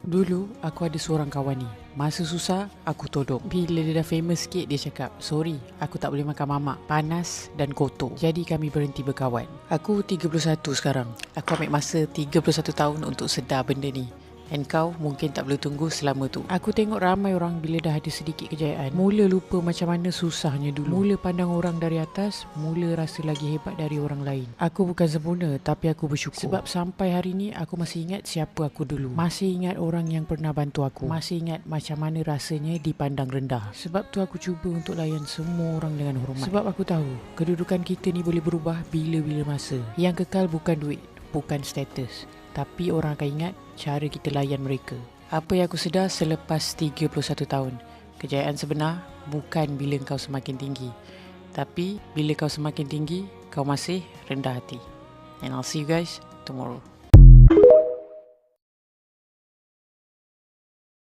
Dulu aku ada seorang kawan ni. Masa susah aku tolong. Bila dia dah famous sikit, dia cakap, "Sorry, aku tak boleh makan mamak, panas dan kotor." Jadi kami berhenti berkawan. Aku 31 sekarang. Aku ambil masa 31 tahun untuk sedar benda ni. And kau mungkin tak boleh tunggu selama tu. Aku tengok ramai orang bila dah ada sedikit kejayaan, mula lupa macam mana susahnya dulu. Mula pandang orang dari atas, mula rasa lagi hebat dari orang lain. Aku bukan sempurna, tapi aku bersyukur. Sebab sampai hari ni aku masih ingat siapa aku dulu. Masih ingat orang yang pernah bantu aku. Masih ingat macam mana rasanya dipandang rendah. Sebab tu aku cuba untuk layan semua orang dengan hormat. Sebab aku tahu kedudukan kita ni boleh berubah bila-bila masa. Yang kekal bukan duit, bukan status, tapi orang akan ingat cara kita layan mereka. Apa yang aku sedar selepas 31 tahun, kejayaan sebenar bukan bila kau semakin tinggi, tapi bila kau semakin tinggi, kau masih rendah hati. And I'll see you guys tomorrow.